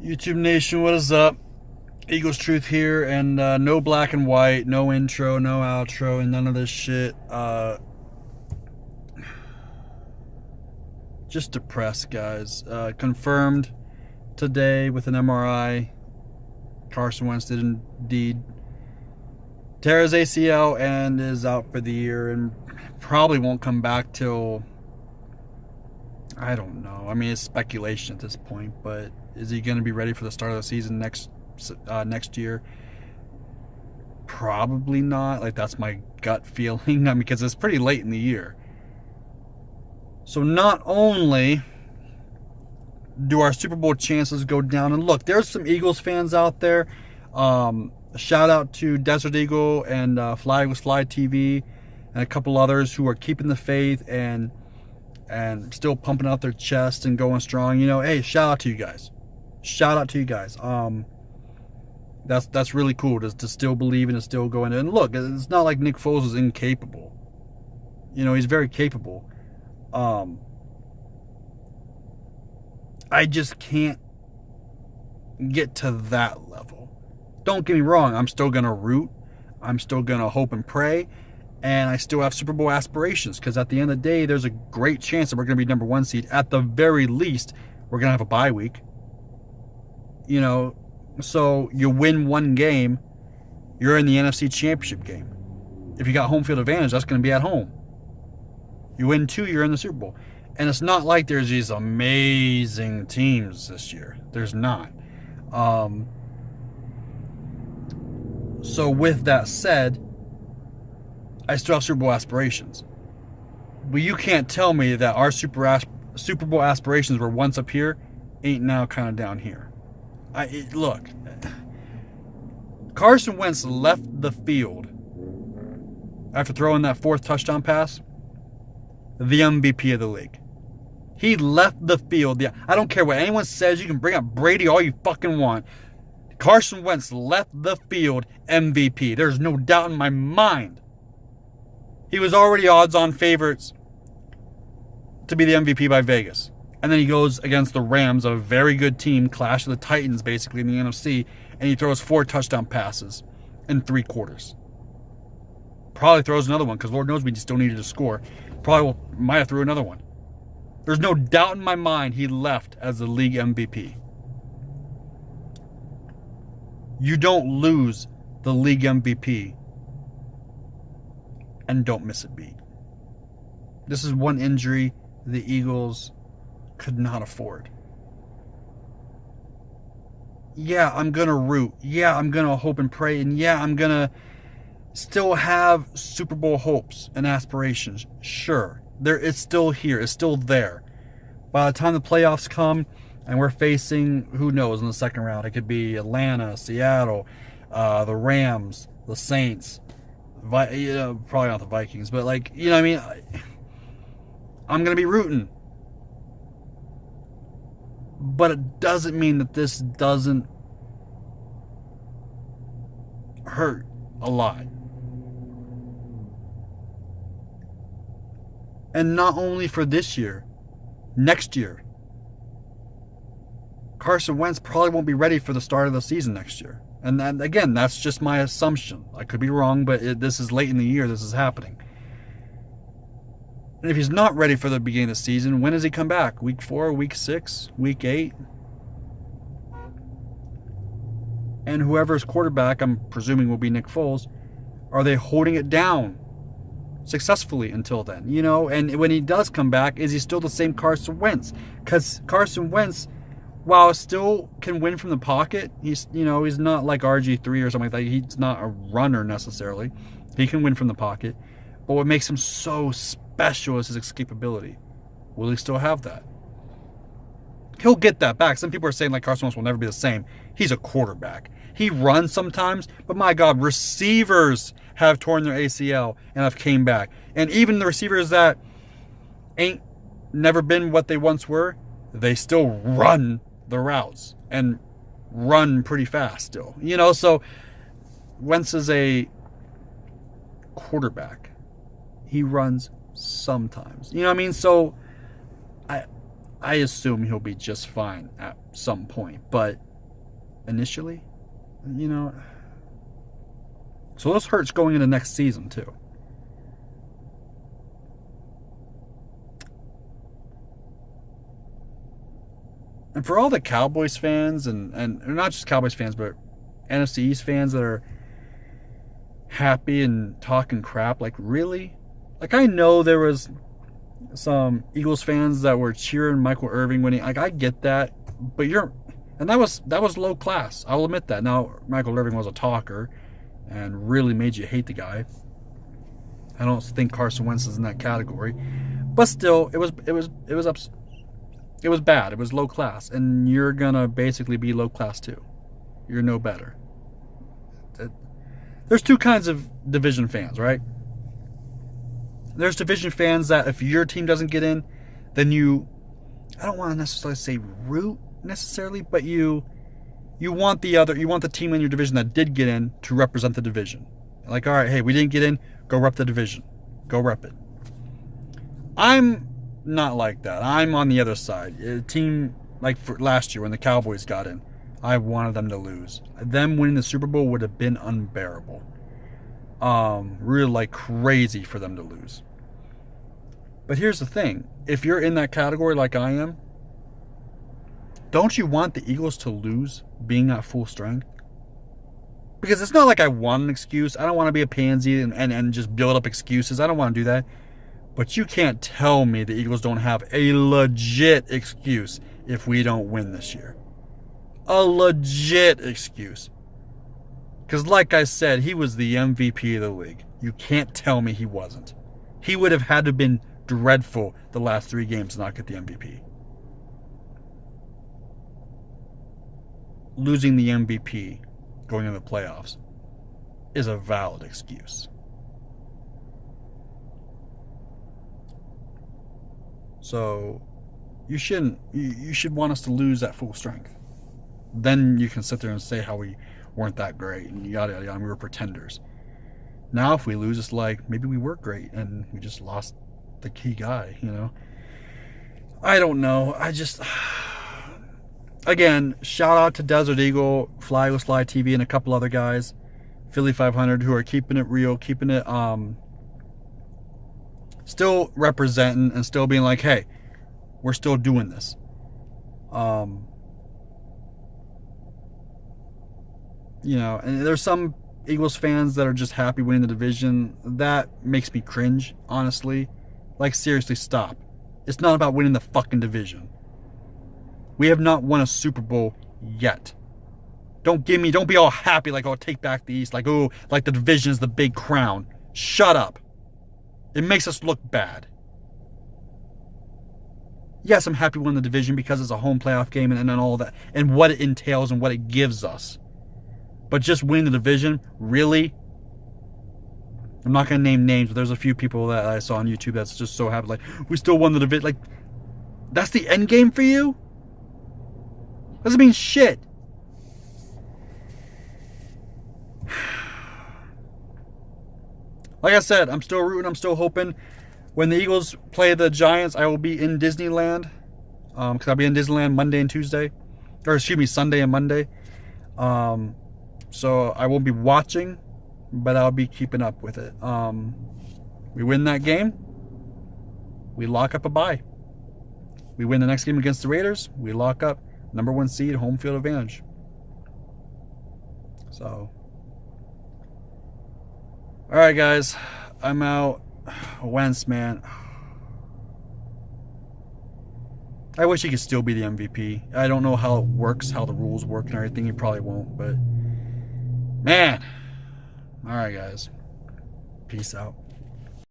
YouTube Nation, what is up? Eagles Truth here, and no black and white, no intro, no outro, and none of this shit. Just depressed, guys. Confirmed today with an MRI. Carson Wentz did indeed tear his ACL and is out for the year, and probably won't come back till, I don't know. I mean, it's speculation at this point, but is he going to be ready for the start of the season next year? Probably not. Like, that's my gut feeling. I mean, because it's pretty late in the year. So not only do our Super Bowl chances go down, and look, there's some Eagles fans out there. Shout out to Desert Eagle and Fly Eagles Fly TV and a couple others who are keeping the faith and still pumping out their chest and going strong. You know, hey, shout out to you guys. Shout out to you guys. That's really cool to still believe and to still go in. And look, it's not like Nick Foles is incapable. You know, he's very capable. I just can't get to that level. Don't get me wrong, I'm still going to root. I'm still going to hope and pray. And I still have Super Bowl aspirations, because at the end of the day, there's a great chance that we're going to be number one seed. At the very least, we're going to have a bye week. You know, so you win one game, you're in the NFC Championship game. If you got home field advantage, that's going to be at home. You win two, you're in the Super Bowl. And it's not like there's these amazing teams this year. There's not. So with that said, I still have Super Bowl aspirations. But you can't tell me that our Super Bowl aspirations were once up here, ain't now kind of down here. Look, Carson Wentz left the field after throwing that fourth touchdown pass, the MVP of the league. He left the field. I don't care what anyone says. You can bring up Brady all you fucking want. Carson Wentz left the field MVP. There's no doubt in my mind. He was already odds-on favorites to be the MVP by Vegas. And then he goes against the Rams, a very good team, clash of the Titans basically in the NFC, and he throws 4 touchdown passes in 3 quarters. Probably throws another one, because Lord knows we still needed to score. Might have threw another one. There's no doubt in my mind he left as the league MVP. You don't lose the league MVP and don't miss a beat. This is one injury the Eagles could not afford. Yeah, I'm going to root. Yeah, I'm going to hope and pray. And yeah, I'm going to still have Super Bowl hopes and aspirations. Sure. It's still here. It's still there. By the time the playoffs come and we're facing, who knows, in the second round, it could be Atlanta, Seattle, the Rams, the Saints, probably not the Vikings, but like, you know what I mean? I'm going to be rooting. But it doesn't mean that this doesn't hurt a lot. And not only for this year, next year. Carson Wentz probably won't be ready for the start of the season next year. And then, again, that's just my assumption. I could be wrong, but this is late in the year. This is happening. And if he's not ready for the beginning of the season, when does he come back? Week 4, week 6, week 8? And whoever's quarterback, I'm presuming will be Nick Foles, are they holding it down successfully until then? You know, and when he does come back, is he still the same Carson Wentz? Because Carson Wentz, while still can win from the pocket, he's not like RG3 or something like that. He's not a runner necessarily. He can win from the pocket. But what makes him so special is his escapability. Will he still have that? He'll get that back. Some people are saying like Carson Wentz will never be the same. He's a quarterback. He runs sometimes, but my God, receivers have torn their ACL and have came back. And even the receivers that ain't never been what they once were, they still run the routes and run pretty fast still. You know, so Wentz is a quarterback. He runs sometimes. You know what I mean? So I assume he'll be just fine at some point. But initially, you know. So this hurts going into next season too. And for all the Cowboys fans, and not just Cowboys fans, but NFC East fans that are happy and talking crap, like, really? Like, I know there was some Eagles fans that were cheering Michael Irvin winning. Like, I get that, but and that was low class. I'll admit that. Now, Michael Irvin was a talker and really made you hate the guy. I don't think Carson Wentz is in that category, but still, it was bad. It was low class, and you're gonna basically be low class too. You're no better. There's two kinds of division fans, right? There's division fans that if your team doesn't get in, then I don't want to necessarily say root necessarily, but you want the team in your division that did get in to represent the division. Like, all right, hey, we didn't get in, go rep the division. Go rep it. I'm not like that. I'm on the other side. A team like for last year when the Cowboys got in, I wanted them to lose. Them winning the Super Bowl would have been unbearable. Really like crazy for them to lose. But here's the thing. If you're in that category like I am, don't you want the Eagles to lose being at full strength? Because it's not like I want an excuse. I don't want to be a pansy and just build up excuses. I don't want to do that. But you can't tell me the Eagles don't have a legit excuse if we don't win this year. A legit excuse. Because like I said, he was the MVP of the league. You can't tell me he wasn't. He would have had to have been dreadful the last 3 games to not get the MVP. Losing the MVP going into the playoffs is a valid excuse. So you should want us to lose at full strength. Then you can sit there and say how we weren't that great and yada yada and we were pretenders. Now if we lose, it's like maybe we were great and we just lost the key guy, you know. I don't know. Again, shout out to Desert Eagle, Fly with Sly TV, and a couple other guys, Philly 500, who are keeping it real, keeping it still representing and still being like, hey, we're still doing this. You know, and there's some Eagles fans that are just happy winning the division. That makes me cringe, honestly. Like, seriously, stop. It's not about winning the fucking division. We have not won a Super Bowl yet. Don't be all happy like, oh, take back the East. Like, oh, like the division is the big crown. Shut up. It makes us look bad. Yes, I'm happy we won the division because it's a home playoff game and all that, and what it entails and what it gives us. But just winning the division, really? I'm not going to name names, but there's a few people that I saw on YouTube that's just so happy. Like, we still won the division. Like, that's the end game for you? Doesn't mean shit. Like I said, I'm still rooting. I'm still hoping. When the Eagles play the Giants, I will be in Disneyland. Because I'll be in Disneyland Monday and Tuesday. Or, excuse me, Sunday and Monday. So I won't be watching, but I'll be keeping up with it. We win that game, we lock up a bye. We win the next game against the Raiders, we lock up number 1 seed, home field advantage. So, all right, guys, I'm out. Wentz, man. I wish he could still be the MVP. I don't know how it works, how the rules work and everything. He probably won't, but man. All right, guys. Peace out.